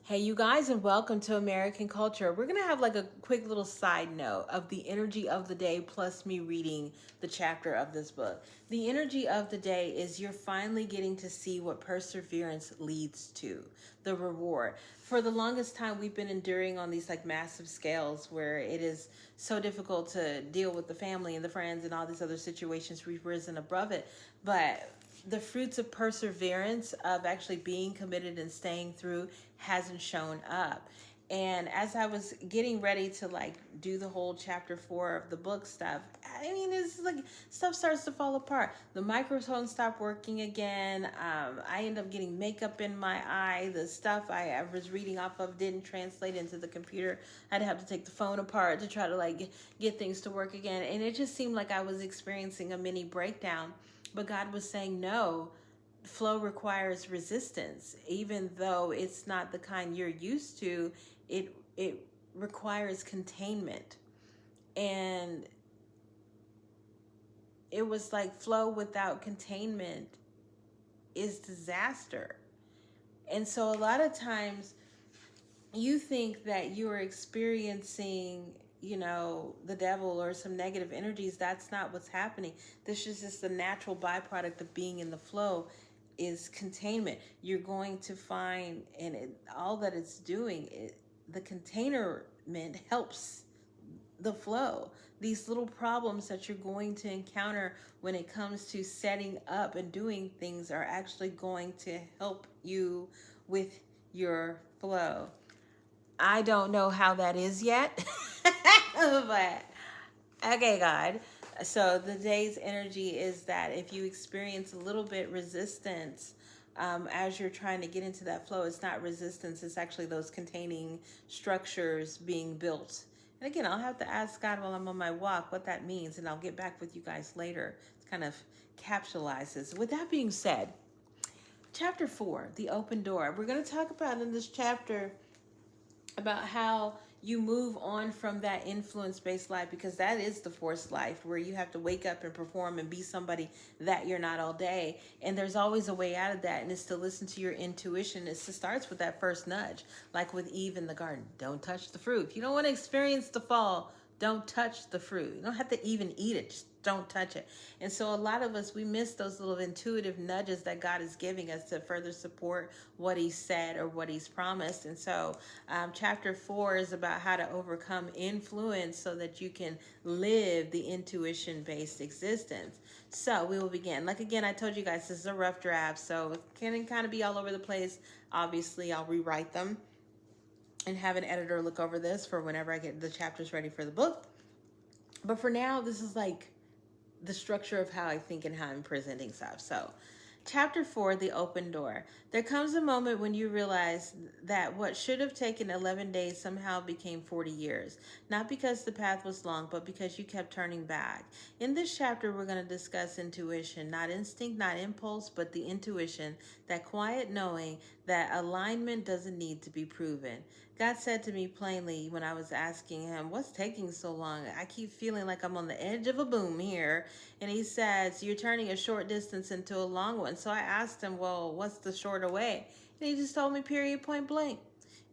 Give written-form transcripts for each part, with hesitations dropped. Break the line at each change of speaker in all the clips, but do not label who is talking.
Hey, you guys, and welcome to American Culture. We're going to have like a quick little side note of the energy of the day, plus me reading the chapter of this book. The energy of the day is you're finally getting to see what perseverance leads to, the reward. For the longest time, we've been enduring on these like massive scales where it is so difficult to deal with the family and the friends and all these other situations. We've risen above it. But the fruits of perseverance of actually being committed and staying through hasn't shown up. And as I was getting ready to like do the whole chapter 4 of the book stuff, I mean, it's like stuff starts to fall apart. The microphone stopped working again. I ended up getting makeup in my eye. The stuff I was reading off of didn't translate into the computer. I'd have to take the phone apart to try to like get things to work again. And it just seemed like I was experiencing a mini breakdown. But God was saying, no, flow requires resistance. Even though it's not the kind you're used to, it requires containment. And it was like flow without containment is disaster. And so a lot of times you think that you are experiencing, the devil or some negative energies. That's not what's happening. This is just the natural byproduct of being in the flow is containment. You're going to find, and all that it's doing, the containment helps the flow. These little problems that you're going to encounter when it comes to setting up and doing things are actually going to help you with your flow. I don't know how that is yet, but okay, God. So the day's energy is that if you experience a little bit resistance as you're trying to get into that flow, it's not resistance, it's actually those containing structures being built. And again, I'll have to ask God while I'm on my walk what that means, and I'll get back with you guys later. It kind of capsulizes. With that being said, chapter 4, the open door. We're going to talk about in this chapter about how you move on from that influence-based life, because that is the forced life where you have to wake up and perform and be somebody that you're not all day. And there's always a way out of that, and it's to listen to your intuition. It starts with that first nudge, like with Eve in the garden. Don't touch the fruit. If you don't want to experience the fall, don't touch the fruit. You don't have to even eat it. Just don't touch it. And so a lot of us, we miss those little intuitive nudges that God is giving us to further support what he said or what he's promised. And so chapter 4 is about how to overcome influence so that you can live the intuition-based existence. So we will begin. Like again, I told you guys, this is a rough draft, so it can kind of be all over the place. Obviously, I'll rewrite them and have an editor look over this for whenever I get the chapters ready for the book. But for now, this is like the structure of how I think and how I'm presenting stuff. So, chapter 4, the open door. There comes a moment when you realize that what should have taken 11 days somehow became 40 years. Not because the path was long, but because you kept turning back. In this chapter, we're going to discuss intuition, not instinct, not impulse, but the intuition, that quiet knowing that alignment doesn't need to be proven. God said to me plainly when I was asking him, what's taking so long? I keep feeling like I'm on the edge of a boom here. And he says, you're turning a short distance into a long one. So I asked him, well, what's the shorter way? And he just told me, period, point blank.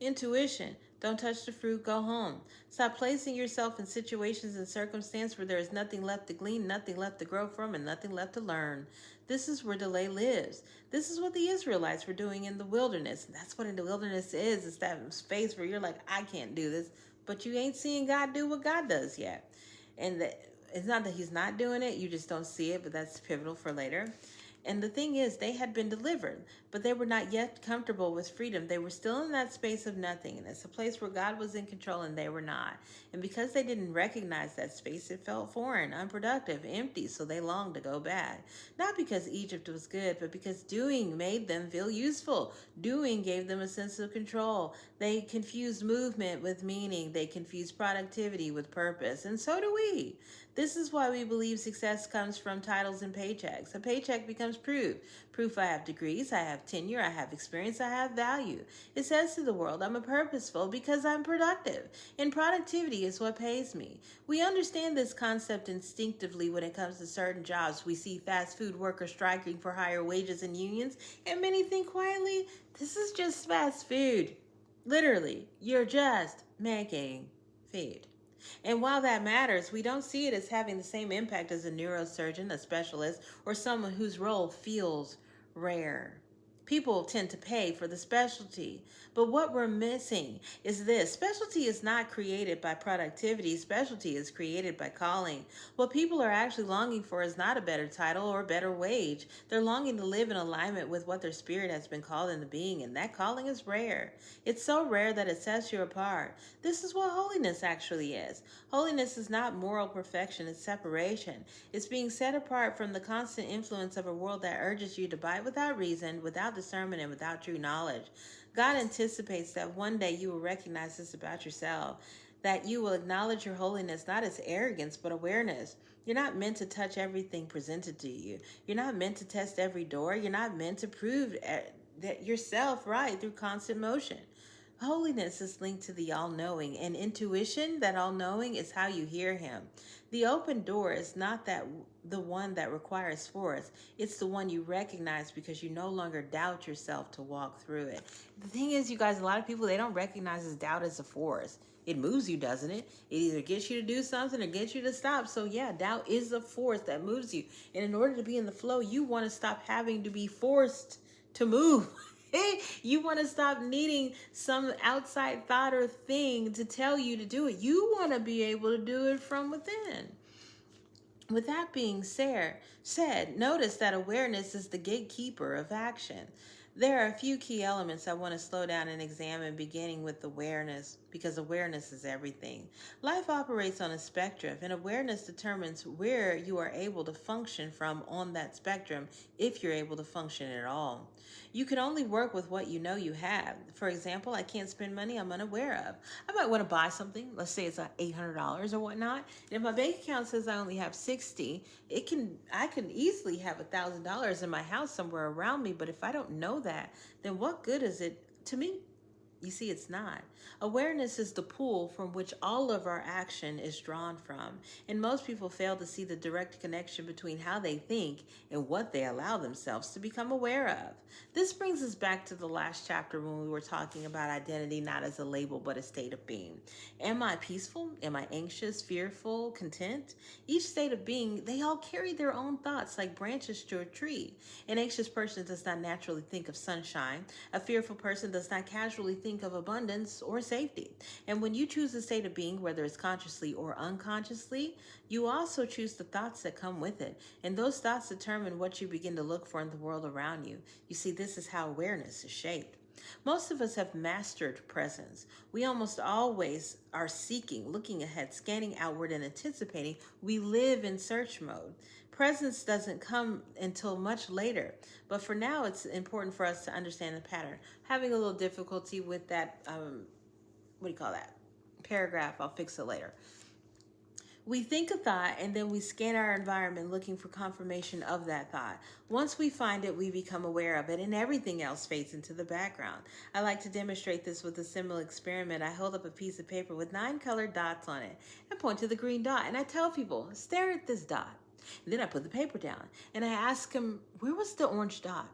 Intuition. Don't touch the fruit, go home. Stop placing yourself in situations and circumstances where there is nothing left to glean, nothing left to grow from, and nothing left to learn. This is where delay lives. This is what the Israelites were doing in the wilderness. And that's what in the wilderness is. It's that space where you're like, I can't do this. But you ain't seeing God do what God does yet. And it's not that he's not doing it. You just don't see it, but that's pivotal for later. And the thing is, they had been delivered, but they were not yet comfortable with freedom. They were still in that space of nothingness, a place where God was in control and they were not. And because they didn't recognize that space, it felt foreign, unproductive, empty, so they longed to go back. Not because Egypt was good, but because doing made them feel useful. Doing gave them a sense of control. They confused movement with meaning. They confused productivity with purpose. And so do we. This is why we believe success comes from titles and paychecks. A paycheck becomes proof. Proof I have degrees, I have tenure, I have experience, I have value. It says to the world, I'm a purposeful because I'm productive. And productivity is what pays me. We understand this concept instinctively when it comes to certain jobs. We see fast food workers striking for higher wages and unions, and many think quietly, this is just fast food. Literally, you're just making food. And while that matters, we don't see it as having the same impact as a neurosurgeon, a specialist, or someone whose role feels rare. People tend to pay for the specialty. But what we're missing is this: specialty is not created by productivity, specialty is created by calling. What people are actually longing for is not a better title or a better wage. They're longing to live in alignment with what their spirit has been called into being, and that calling is rare. It's so rare that it sets you apart. This is what holiness actually is. Holiness is not moral perfection, it's separation. It's being set apart from the constant influence of a world that urges you to bite without reason, without discernment, and without true knowledge. God anticipates that one day you will recognize this about yourself, that you will acknowledge your holiness not as arrogance but awareness. You're not meant to touch everything presented to you. You're not meant to test every door. You're not meant to prove that yourself right through constant motion. Holiness is linked to the all knowing, and intuition, that all knowing, is how you hear Him. The open door is not that the one that requires force, it's the one you recognize because you no longer doubt yourself to walk through it. The thing is, you guys, a lot of people, they don't recognize this doubt as a force. It moves you, doesn't it? It either gets you to do something or gets you to stop. So yeah, doubt is the force that moves you. And in order to be in the flow, you want to stop having to be forced to move. You want to stop needing some outside thought or thing to tell you to do it. You want to be able to do it from within. With that being said, notice that awareness is the gatekeeper of action. There are a few key elements I want to slow down and examine, beginning with awareness, because awareness is everything. Life operates on a spectrum, and awareness determines where you are able to function from on that spectrum, if you're able to function at all. You can only work with what you know you have. For example, I can't spend money I'm unaware of. I might want to buy something. Let's say it's $800 or whatnot. And if my bank account says I only have 60, I can easily have $1,000 in my house somewhere around me. But if I don't know that, then what good is it to me? You see, it's not. Awareness is the pool from which all of our action is drawn from. And most people fail to see the direct connection between how they think and what they allow themselves to become aware of. This brings us back to the last chapter when we were talking about identity not as a label but a state of being. Am I peaceful? Am I anxious, fearful, content? Each state of being, they all carry their own thoughts like branches to a tree. An anxious person does not naturally think of sunshine. A fearful person does not casually think of abundance or safety. And when you choose a state of being, whether it's consciously or unconsciously, you also choose the thoughts that come with it. And those thoughts determine what you begin to look for in the world around you. You see, this is how awareness is shaped. Most of us have mastered presence. We almost always are seeking, looking ahead, scanning outward, and anticipating. We live in search mode. Presence doesn't come until much later, but for now, it's important for us to understand the pattern. Having a little difficulty with that, what do you call that? Paragraph, I'll fix it later. We think a thought and then we scan our environment looking for confirmation of that thought. Once we find it, we become aware of it and everything else fades into the background. I like to demonstrate this with a similar experiment. I hold up a piece of paper with 9 colored dots on it and point to the green dot, and I tell people, stare at this dot. And then I put the paper down and I ask them, where was the orange dot?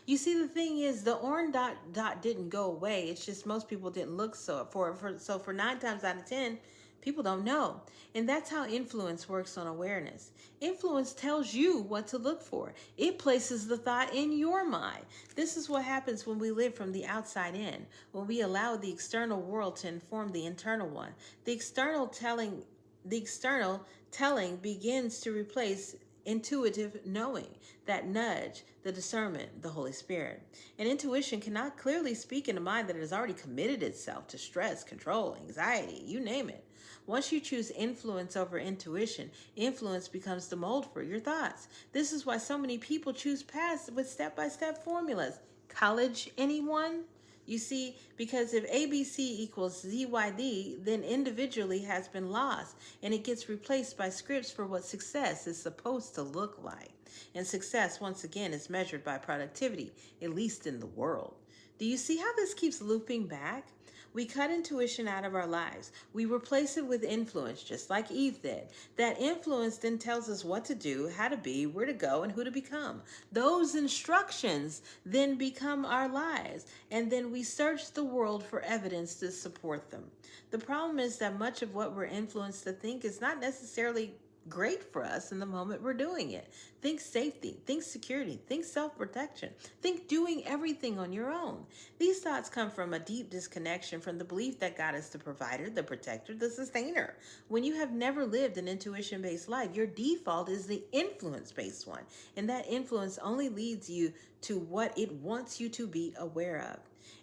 You see, the thing is, the orange dot didn't go away. It's just most people didn't look for 9 times out of 10, people don't know. And that's how influence works on awareness. Influence tells you what to look for. It places the thought in your mind. This is what happens when we live from the outside in, when we allow the external world to inform the internal one. The external telling begins to replace intuitive knowing, that nudge, the discernment, the Holy Spirit. And intuition cannot clearly speak in a mind that has already committed itself to stress, control, anxiety, you name it. Once you choose influence over intuition, influence becomes the mold for your thoughts. This is why so many people choose paths with step-by-step formulas. College, anyone? You see, because if ABC equals ZYD, then individually has been lost, and it gets replaced by scripts for what success is supposed to look like. And success, once again, is measured by productivity, at least in the world. Do you see how this keeps looping back? We cut intuition out of our lives. We replace it with influence, just like Eve did. That influence then tells us what to do, how to be, where to go, and who to become. Those instructions then become our lives, and then we search the world for evidence to support them. The problem is that much of what we're influenced to think is not necessarily great for us in the moment we're doing it. Think safety, think security, think self-protection, think doing everything on your own. These thoughts come from a deep disconnection from the belief that God is the provider, the protector, the sustainer. When you have never lived an intuition-based life, your default is the influence-based one, and that influence only leads you to what it wants you to be aware of.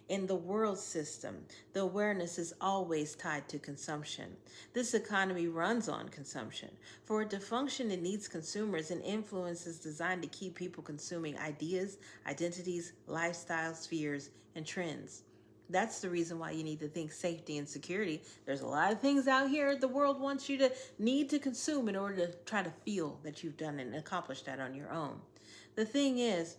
In the world system, the awareness is always tied to consumption. This economy runs on consumption. For it to function, it needs consumers, and influence is designed to keep people consuming ideas, identities, lifestyles, fears, and trends. That's the reason why you need to think safety and security. There's a lot of things out here the world wants you to need to consume in order to try to feel that you've done and accomplished that on your own. The thing is,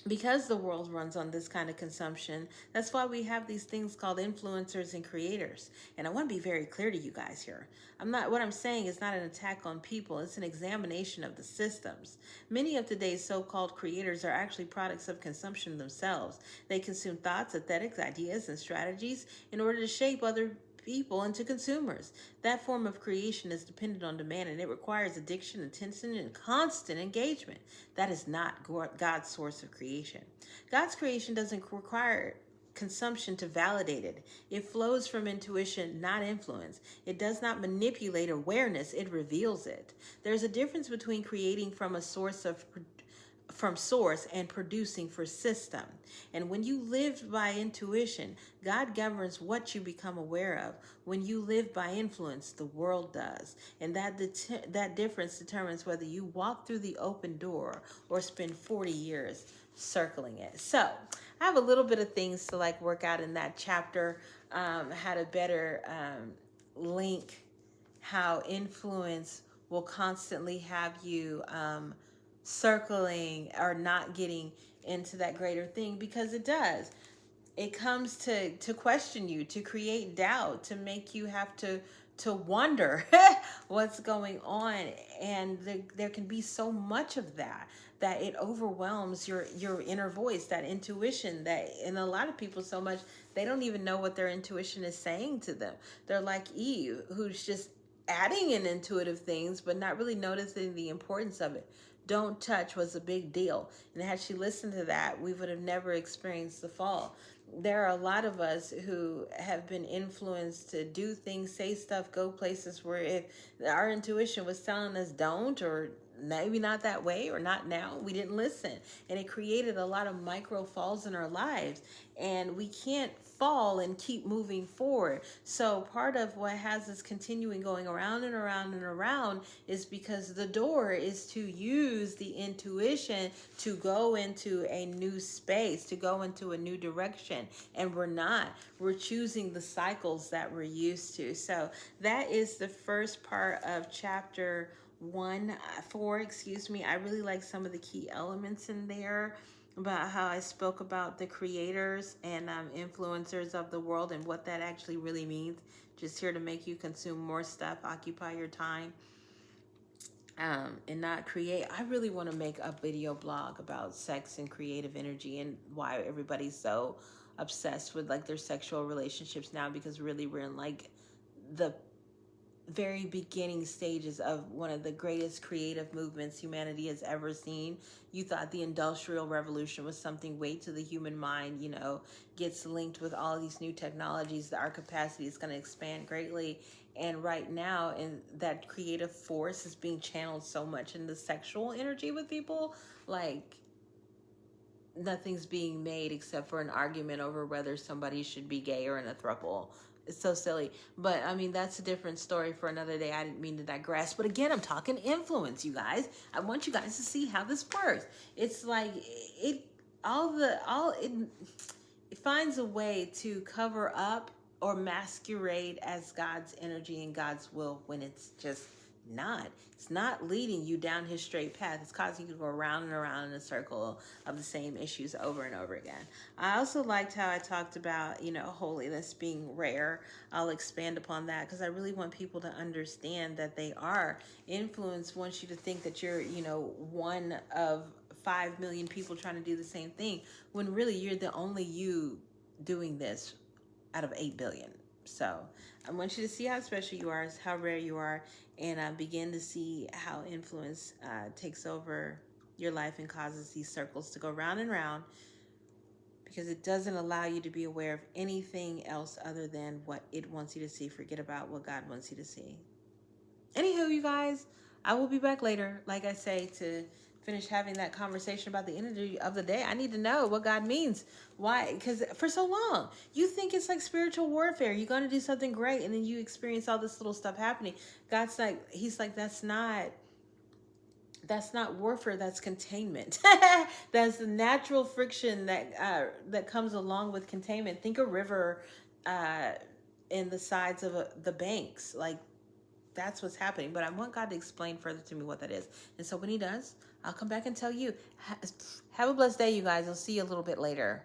because the world runs on this kind of consumption, that's why we have these things called influencers and creators. And I want to be very clear to you guys here. What I'm saying is not an attack on people, it's an examination of the systems. Many of today's so-called creators are actually products of consumption themselves. They consume thoughts, aesthetics, ideas, and strategies in order to shape other people into consumers. That form of creation is dependent on demand, and it requires addiction, attention, and constant engagement. That is not God's source of creation. God's creation doesn't require consumption to validate it. It flows from intuition, not influence. It does not manipulate awareness, it reveals it. There's a difference between creating from source and producing for system. And when you live by intuition, God governs what you become aware of. When you live by influence, the world does. And that difference determines whether you walk through the open door or spend 40 years circling it. So I have a little bit of things to work out in that chapter, how to better link how influence will constantly have you circling or not getting into that greater thing, because it does. It comes to question you, to create doubt, to make you have to wonder what's going on. And there can be so much of that it overwhelms your inner voice, that intuition, and a lot of people so much they don't even know what their intuition is saying to them. They're like Eve, who's just adding in intuitive things but not really noticing the importance of it. Don't touch was a big deal. And had she listened to that, we would have never experienced the fall. There are a lot of us who have been influenced to do things, say stuff, go places where if our intuition was telling us don't, or maybe not that way, or not now, we didn't listen. And it created a lot of micro falls in our lives. And we can't fall and keep moving forward. So part of what has us continuing going around and around and around is because the door is to use the intuition to go into a new space, to go into a new direction. And we're not. We're choosing the cycles that we're used to. So that is the first part of chapter 4. I really like some of the key elements in there about how I spoke about the creators and influencers of the world and what that actually really means. Just here to make you consume more stuff, occupy your time, and not create. I really want to make a video blog about sex and creative energy and why everybody's so obsessed with their sexual relationships now, because really we're in the very beginning stages of one of the greatest creative movements humanity has ever seen. You thought the Industrial Revolution was something way to the human mind, gets linked with all these new technologies. Our capacity is going to expand greatly. And right now, that creative force is being channeled so much in the sexual energy with people, nothing's being made except for an argument over whether somebody should be gay or in a throuple. It's so silly. But I mean, that's a different story for another day. I didn't mean to digress. But again, I'm talking influence, you guys. I want you guys to see how this works. It's it finds a way to cover up or masquerade as God's energy and God's will when it's just not. It's not leading you down his straight path. It's causing you to go around and around in a circle of the same issues over and over again. I also liked how I talked about, holiness being rare. I'll expand upon that because I really want people to understand that they are. Influence wants you to think that you're, one of 5 million people trying to do the same thing, when really you're the only you doing this out of 8 billion. So I want you to see how special you are, how rare you are, and begin to see how influence takes over your life and causes these circles to go round and round, because it doesn't allow you to be aware of anything else other than what it wants you to see. Forget about what God wants you to see. Anywho, you guys, I will be back later, like I say, to finish having that conversation about the energy of the day. I need to know what God means. Why? Because for so long, you think it's like spiritual warfare. You're going to do something great, and then you experience all this little stuff happening. He's like, that's not warfare. That's containment. That's the natural friction that comes along with containment. Think a river in the sides of the banks. Like, that's what's happening. But I want God to explain further to me what that is. And so when he does, I'll come back and tell you. Have a blessed day, you guys. I'll see you a little bit later.